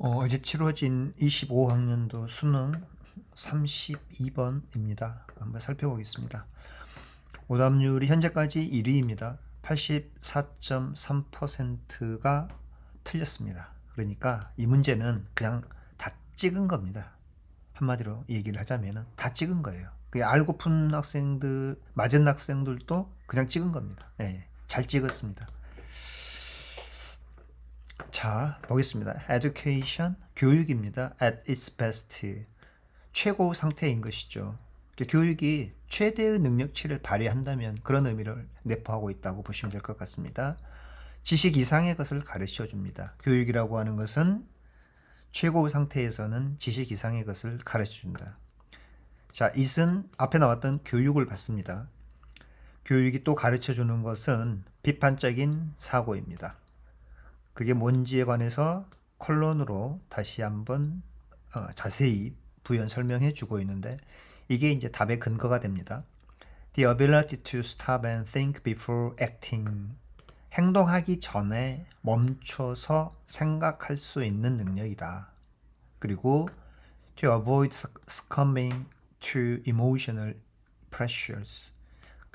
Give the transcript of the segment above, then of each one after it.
어제 치러진 25학년도 수능 32번입니다. 한번 살펴보겠습니다. 오답률이 현재까지 1위입니다. 84.3%가 틀렸습니다. 그러니까 이 문제는 그냥 다 찍은 겁니다. 한마디로 얘기를 하자면 다 찍은 거예요. 알고 푼 학생들, 맞은 학생들도 그냥 찍은 겁니다. 네, 잘 찍었습니다. 자, 보겠습니다. Education, 교육입니다. At its best, 최고 상태인 것이죠. 교육이 최대의 능력치를 발휘한다면 그런 의미를 내포하고 있다고 보시면 될 것 같습니다. 지식 이상의 것을 가르쳐 줍니다. 교육이라고 하는 것은 최고 상태에서는 지식 이상의 것을 가르쳐 준다. 자, it은 앞에 나왔던 교육을 받습니다. 교육이 또 가르쳐 주는 것은 비판적인 사고입니다. 그게 뭔지에 관해서 콜론으로 다시 한번 자세히 부연 설명해 주고 있는데 이게 이제 답의 근거가 됩니다. The ability to stop and think before acting. 행동하기 전에 멈춰서 생각할 수 있는 능력이다. 그리고 to avoid succumbing to emotional pressures.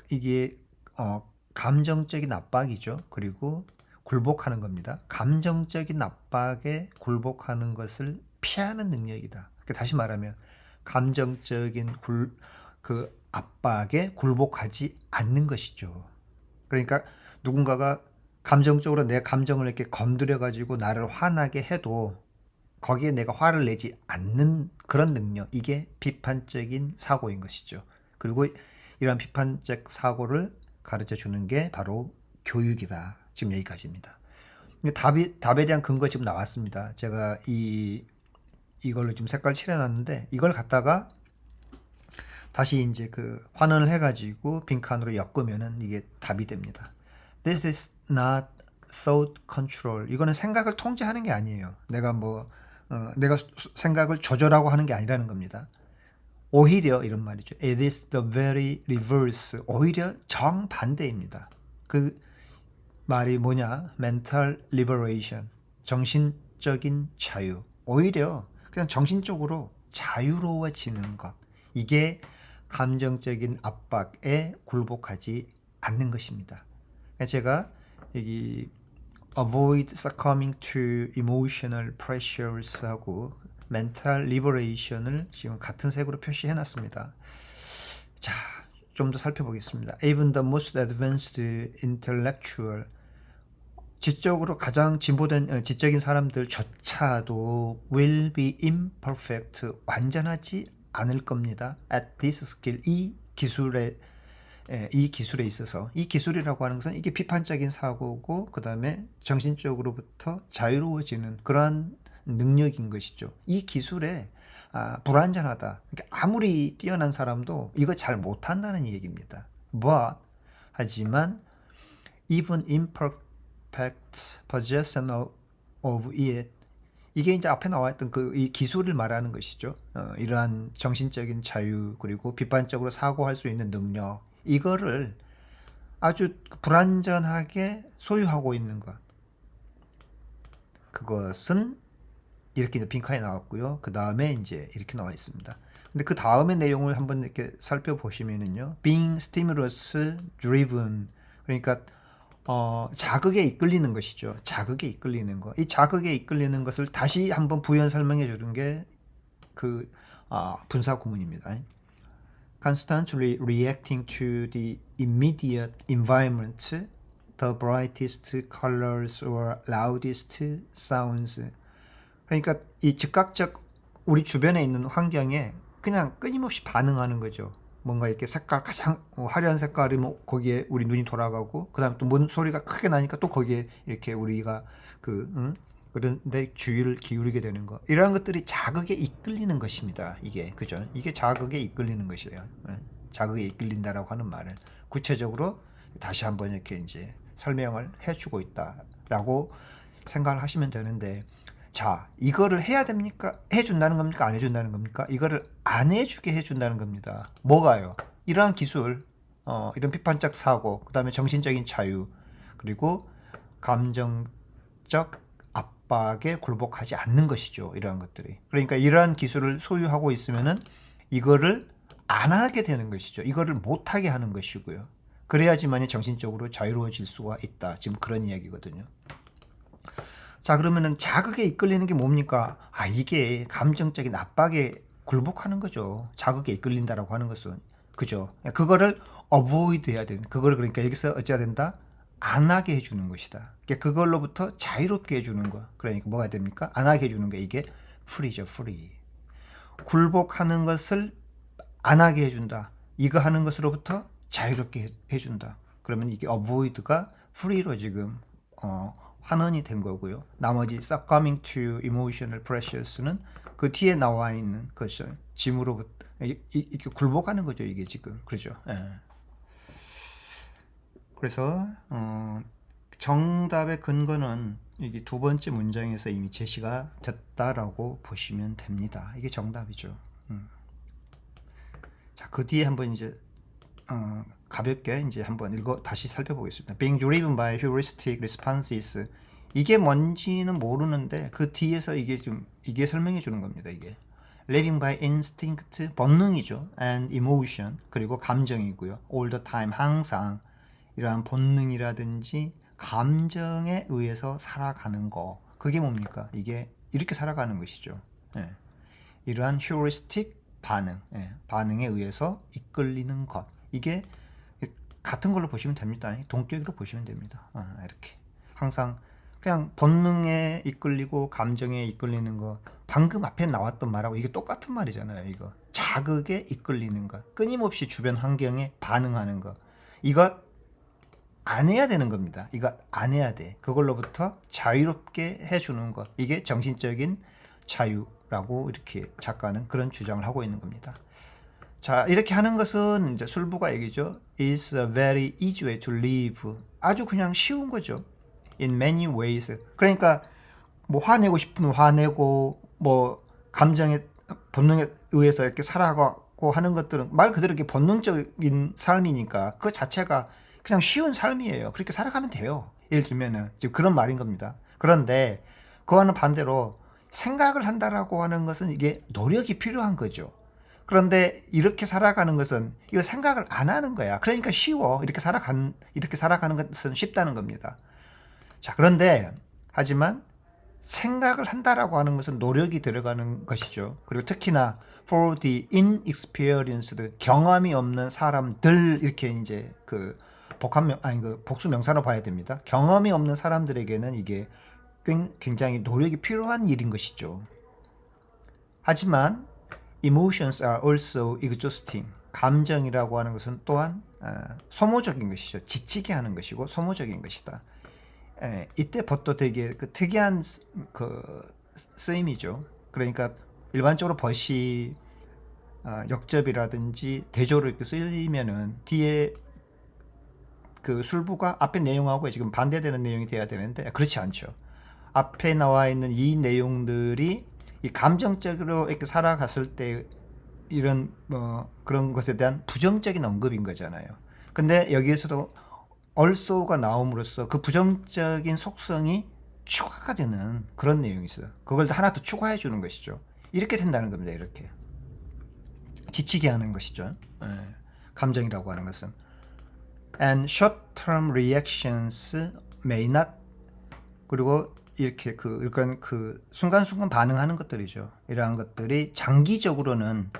이게 감정적인 압박이죠. 그리고 굴복하는 겁니다. 감정적인 압박에 굴복하는 것을 피하는 능력이다. 다시 말하면 감정적인 그 압박에 굴복하지 않는 것이죠. 그러니까 누군가가 감정적으로 내 감정을 이렇게 건드려 가지고 나를 화나게 해도 거기에 내가 화를 내지 않는 그런 능력, 이게 비판적인 사고인 것이죠. 그리고 이러한 비판적 사고를 가르쳐 주는 게 바로 교육이다. 지금 여기까지입니다. 답에 대한 근거 지금 나왔습니다. 제가 이걸로 지금 색깔 칠해놨는데 이걸 갖다가 다시 이제 그 환원을 해가지고 빈칸으로 엮으면은 이게 답이 됩니다. This is not thought control. 이거는 생각을 통제하는 게 아니에요. 내가 생각을 조절하고 하는 게 아니라는 겁니다. 오히려 이런 말이죠. It is the very reverse. 오히려 정반대입니다. 그 말이 뭐냐? mental liberation. 정신적인 자유. 오히려 그냥 정신적으로 자유로워지는 것. 이게 감정적인 압박에 굴복하지 않는 것입니다. 제가 여기 avoid succumbing to emotional pressures 하고 mental liberation을 지금 같은 색으로 표시해 놨습니다. 자, 좀 더 살펴보겠습니다. Even the most advanced intellectual, 지적으로 가장 진보된 지적인 사람들조차도 will be imperfect, 완전하지 않을 겁니다. At this skill, 이 기술에 있어서, 이 기술이라고 하는 것은 이게 비판적인 사고고 그 다음에 정신적으로부터 자유로워지는 그러한 능력인 것이죠. 이 기술에 불완전하다. 그러니까 아무리 뛰어난 사람도 이거 잘 못한다는 얘기입니다. But, 하지만 even imperfect possession of it, 이게 이제 앞에 나와있던 이 기술을 말하는 것이죠. 이러한 정신적인 자유 그리고 비판적으로 사고할 수 있는 능력, 이거를 아주 불완전하게 소유하고 있는 것, 그것은 이렇게 이제 빈칸에 나왔고요. 그 다음에 이제 이렇게 나와 있습니다. 근데 그 다음의 내용을 한번 이렇게 살펴보시면은요, being stimulus driven, 그러니까 자극에 이끌리는 것이죠. 자극에 이끌리는 것. 이 자극에 이끌리는 것을 다시 한번 부연 설명해 주는 게 분사 구문입니다. Constantly reacting to the immediate environment, the brightest colors or loudest sounds. 그러니까 이 즉각적 우리 주변에 있는 환경에 그냥 끊임없이 반응하는 거죠. 뭔가 이렇게 색깔 가장 화려한 색깔이면 거기에 우리 눈이 돌아가고, 그다음 또 뭔 소리가 크게 나니까 또 거기에 이렇게 우리가 그런데 주의를 기울이게 되는 거. 이러한 것들이 자극에 이끌리는 것입니다. 이게 그죠? 이게 자극에 이끌리는 것이에요. 자극에 이끌린다라고 하는 말을 구체적으로 다시 한번 이렇게 이제 설명을 해주고 있다라고 생각을 하시면 되는데, 자, 이거를 해야 됩니까? 해준다는 겁니까? 안 해준다는 겁니까? 이거를 안 해주게 해준다는 겁니다. 뭐가요? 이러한 기술, 이런 비판적 사고, 그 다음에 정신적인 자유, 그리고 감정적 압박에 굴복하지 않는 것이죠. 이러한 것들이. 그러니까 이러한 기술을 소유하고 있으면은 이거를 안 하게 되는 것이죠. 이거를 못 하게 하는 것이고요. 그래야지만이 정신적으로 자유로워질 수가 있다. 지금 그런 이야기거든요. 자, 그러면은 자극에 이끌리는 게 뭡니까? 아, 이게 감정적인 압박에 굴복하는 거죠. 자극에 이끌린다라고 하는 것은. 그죠? 그거를 avoid 해야 되는. 그거를 그러니까 여기서 어찌해야 된다? 안 하게 해주는 것이다. 그러니까 그걸로부터 자유롭게 해주는 거. 그러니까 뭐가 됩니까? 안 하게 해주는 거. 이게 free죠, free. 굴복하는 것을 안 하게 해준다. 이거 하는 것으로부터 자유롭게 해준다. 그러면 이게 avoid가 free로 지금 환원이 된 거고요. 나머지 succumbing to emotional pressures는 그 뒤에 나와 있는 것을 짐으로부터 이렇게 굴복하는 거죠. 이게 지금 그렇죠. 예. 그래서 정답의 근거는 이게 두 번째 문장에서 이미 제시가 됐다라고 보시면 됩니다. 이게 정답이죠. 자, 그 뒤에 한번 이제 가볍게 이제 한번 다시 살펴보겠습니다. Being driven by heuristic responses. 이게 뭔지는 모르는데 그 뒤에서 이게 설명해 주는 겁니다. 이게 living by instinct, 본능이죠. and emotion, 그리고 감정이고요. all the time, 항상 이러한 본능이라든지 감정에 의해서 살아가는 거. 그게 뭡니까? 이게 이렇게 살아가는 것이죠. 예. 이러한 heuristic 반응, 반응에 의해서 이끌리는 것. 이게 같은 걸로 보시면 됩니다. 동격으로 보시면 됩니다. 이렇게 항상 그냥 본능에 이끌리고 감정에 이끌리는 거. 방금 앞에 나왔던 말하고 이게 똑같은 말이잖아요. 이거 자극에 이끌리는 것, 끊임없이 주변 환경에 반응하는 것. 이거 안 해야 되는 겁니다. 이거 안 해야 돼. 그걸로부터 자유롭게 해주는 것. 이게 정신적인 자유라고 이렇게 작가는 그런 주장을 하고 있는 겁니다. 자, 이렇게 하는 것은 이제 술부가 얘기죠. It's a very easy way to live. 아주 그냥 쉬운 거죠. In many ways. 그러니까 뭐 화내고 싶으면 화내고 뭐 감정의 본능에 의해서 이렇게 살아가고 하는 것들은 말 그대로 이렇게 본능적인 삶이니까 그 자체가 그냥 쉬운 삶이에요. 그렇게 살아가면 돼요. 예를 들면은 지금 그런 말인 겁니다. 그런데 그와는 반대로 생각을 한다라고 하는 것은 이게 노력이 필요한 거죠. 그런데 이렇게 살아가는 것은 이거 생각을 안 하는 거야. 그러니까 쉬워. 이렇게 살아가는 것은 쉽다는 겁니다. 자, 그런데 하지만 생각을 한다라고 하는 것은 노력이 들어가는 것이죠. 그리고 특히나 for the inexperienced, 경험이 없는 사람들, 이렇게 이제 그 복수 명사로 봐야 됩니다. 경험이 없는 사람들에게는 이게 굉장히 노력이 필요한 일인 것이죠. 하지만 emotions are also exhausting. 감정이라고 하는 것은 또한 소모적인 것이죠. 지치게 하는 것이고 소모적인 것이다. 이때 벗도 되게 그 특이한 그 쓰임이죠. 그러니까 일반적으로 벗이 역접이라든지 대조로 이렇게 쓰이면은 뒤에 그 술부가 앞에 내용하고 지금 반대되는 내용이 돼야 되는데 그렇지 않죠. 앞에 나와 있는 이 내용들이 이 감정적으로 이렇게 살아갔을 때 이런 그런 것에 대한 부정적인 언급인 거잖아요. 근데 여기에서도 also가 나옴으로써 그 부정적인 속성이 추가가 되는 그런 내용이 있어요. 그걸 하나 더 추가해 주는 것이죠. 이렇게 된다는 겁니다. 이렇게 지치게 하는 것이죠. 감정이라고 하는 것은 and short-term reactions may not, 그리고 이렇게 그 순간순간 반응하는 것들이죠. 이러한 것들이 장기적으로는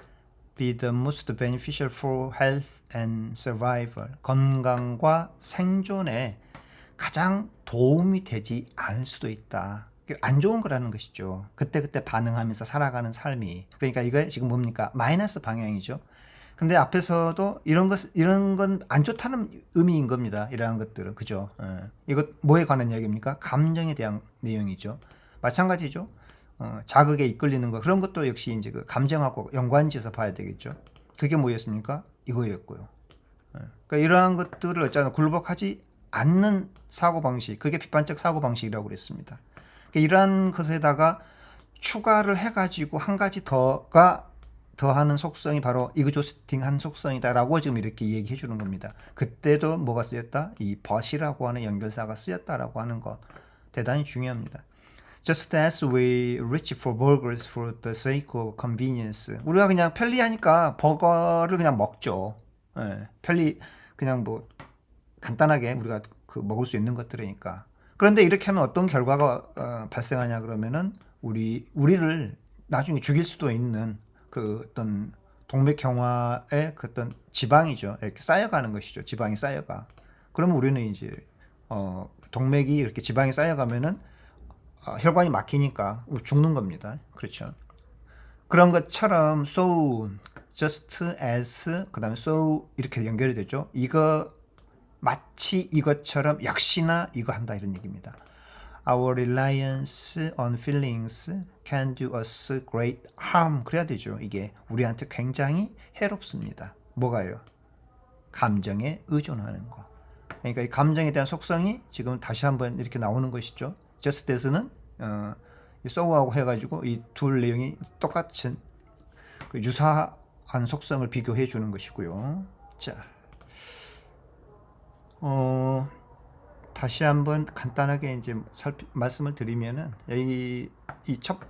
be the most beneficial for health and survival, 건강과 생존에 가장 도움이 되지 않을 수도 있다. 안 좋은 거라는 것이죠. 그때그때 반응하면서 살아가는 삶이. 그러니까 이거 지금 뭡니까? 마이너스 방향이죠. 근데 앞에서도 이런 건 안 좋다는 의미인 겁니다. 이러한 것들은. 그죠? 이거 뭐에 관한 이야기입니까? 감정에 대한 내용이죠. 마찬가지죠. 자극에 이끌리는 거. 그런 것도 역시 이제 그 감정하고 연관지어서 봐야 되겠죠. 그게 뭐였습니까? 이거였고요. 그러니까 이러한 것들을 어쩌나 굴복하지 않는 사고방식. 그게 비판적 사고방식이라고 그랬습니다. 그러니까 이러한 것에다가 추가를 해가지고 한 가지 더하는 속성이 바로 이그조스팅한 속성이다라고 지금 이렇게 얘기해 주는 겁니다. 그때도 뭐가 쓰였다? 이 but이라고 하는 연결사가 쓰였다라고 하는 것 대단히 중요합니다. Just as we reach for burgers for the sake of convenience. 우리가 그냥 편리하니까 버거를 그냥 먹죠. 예, 그냥 뭐 간단하게 우리가 그 먹을 수 있는 것들이니까. 그런데 이렇게 하면 어떤 결과가 발생하냐 그러면은 우리를 나중에 죽일 수도 있는 그 어떤 동맥경화의 그 어떤 지방이죠. 이렇게 쌓여가는 것이죠. 지방이 쌓여가. 그러면 우리는 이제 동맥이 이렇게 지방이 쌓여가면은 혈관이 막히니까 죽는 겁니다. 그렇죠. 그런 것처럼 so, just as, 그 다음에 so 이렇게 연결이 되죠. 이거 마치 이것처럼 역시나 이거 한다 이런 얘기입니다. Our reliance on feelings can do us great harm. 그래야 되죠. 이게 우리한테 굉장히 해롭습니다. 뭐가요? 감정에 의존하는 거. 그러니까 이 감정에 대한 속성이 지금 다시 한번 이렇게 나오는 것이죠. just as는 so하고 해가지고 이 둘 내용이 똑같은 그 유사한 속성을 비교해 주는 것이고요. 자, 다시 한번 간단하게 이제 말씀을 드리면은 이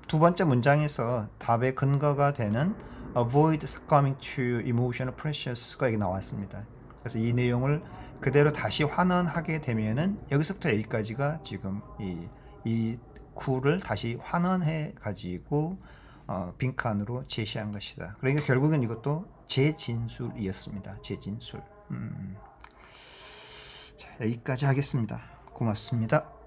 두 번째 문장에서 답의 근거가 되는 avoid succumbing to emotional pressures,가 여기 나왔습니다. 그래서 이 내용을 그대로 다시 환원하게 되면은 여기서부터 여기까지가 지금 이 구를 다시 환원해 가지고 빈칸으로 제시한 것이다. 그러니까 결국은 이것도 재진술이었습니다. 재진술. 자, 여기까지 하겠습니다. 고맙습니다.